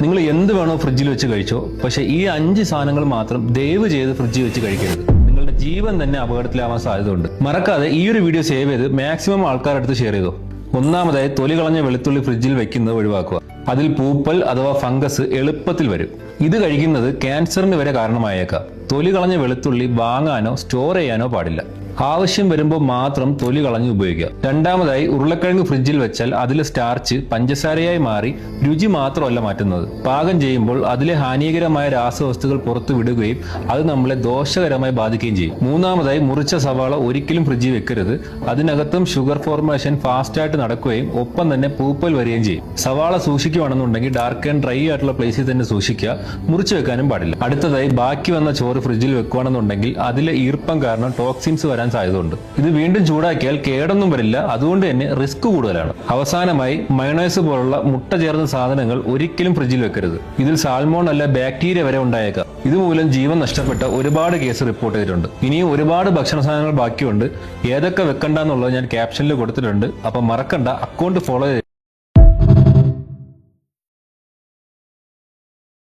നിങ്ങൾ എന്ത് വേണോ ഫ്രിഡ്ജിൽ വെച്ച് കഴിച്ചോ, പക്ഷേ ഈ 5 സാധനങ്ങൾ മാത്രം ദയവ് ചെയ്ത് ഫ്രിഡ്ജിൽ വെച്ച് കഴിക്കരുത്. നിങ്ങളുടെ ജീവൻ തന്നെ അപകടത്തിലാവാൻ സാധ്യതയുണ്ട്. മറക്കാതെ ഈ ഒരു വീഡിയോ സേവ് ചെയ്ത് മാക്സിമം ആൾക്കാരുടെ അടുത്ത് ഷെയർ ചെയ്തോ. ഒന്നാമതായി, തൊലി കളഞ്ഞ വെളുത്തുള്ളി ഫ്രിഡ്ജിൽ വെക്കുന്നത് ഒഴിവാക്കുക. അതിൽ പൂപ്പൽ അഥവാ ഫംഗസ് എളുപ്പത്തിൽ വരും. ഇത് കഴിക്കുന്നത് ക്യാൻസറിന് വരെ കാരണമായേക്കാം. തൊലി കളഞ്ഞ വെളുത്തുള്ളി വാങ്ങാനോ സ്റ്റോർ ചെയ്യാനോ പാടില്ല. ആവശ്യം വരുമ്പോൾ മാത്രം തൊലി കളഞ്ഞ് ഉപയോഗിക്കുക. രണ്ടാമതായി, ഉരുളക്കിഴങ്ങ് ഫ്രിഡ്ജിൽ വെച്ചാൽ അതിലെ സ്റ്റാർച്ച് പഞ്ചസാരയായി മാറി രുചി മാത്രമല്ല മാറ്റുന്നത്, പാകം ചെയ്യുമ്പോൾ അതിലെ ഹാനികരമായ രാസവസ്തുക്കൾ പുറത്തു വിടുകയും അത് നമ്മളെ ദോഷകരമായി ബാധിക്കുകയും ചെയ്യും. മൂന്നാമതായി, മുറിച്ച സവാള ഒരിക്കലും ഫ്രിഡ്ജിൽ വെക്കരുത്. അതിനകത്തും ഷുഗർ ഫോർമേഷൻ ഫാസ്റ്റായിട്ട് നടക്കുകയും ഒപ്പം തന്നെ പൂപ്പൽ വരികയും ചെയ്യും. സവാള സൂക്ഷിക്കുകയാണെന്നുണ്ടെങ്കിൽ ഡാർക്ക് ആൻഡ് ഡ്രൈ ആയിട്ടുള്ള പ്ലേസിൽ തന്നെ സൂക്ഷിക്കുക, മുറിച്ചു വെക്കാനും പാടില്ല. അടുത്തതായി, ബാക്കി വന്ന ചോറ് ഫ്രിഡ്ജിൽ വെക്കുകയാണെന്നുണ്ടെങ്കിൽ അതിലെ ഈർപ്പം കാരണം ടോക്സിൻസ് വരാൻ സാധ്യതയുണ്ട്. ഇത് വീണ്ടും ചൂടാക്കിയാൽ കേടൊന്നും വരില്ല, അതുകൊണ്ട് തന്നെ റിസ്ക് കൂടുതലാണ്. അവസാനമായി, മയോണൈസ് പോലുള്ള മുട്ട ചേർന്ന സാധനങ്ങൾ ഒരിക്കലും ഫ്രിഡ്ജിൽ വെക്കരുത്. ഇതിൽ സാൽമോൺ അല്ല ബാക്ടീരിയ വരെ ഉണ്ടായേക്കാം. ഇതുമൂലം ജീവൻ നഷ്ടപ്പെട്ട ഒരുപാട് കേസ് റിപ്പോർട്ട് ചെയ്തിട്ടുണ്ട്. ഇനിയും ഒരുപാട് ഭക്ഷണ സാധനങ്ങൾ ബാക്കിയുണ്ട്. ഏതൊക്കെ വെക്കണ്ടെന്നുള്ളത് ഞാൻ ക്യാപ്ഷനിൽ കൊടുത്തിട്ടുണ്ട്. അപ്പൊ മറക്കണ്ട, അക്കൗണ്ട് ഫോളോ ചെയ്ത്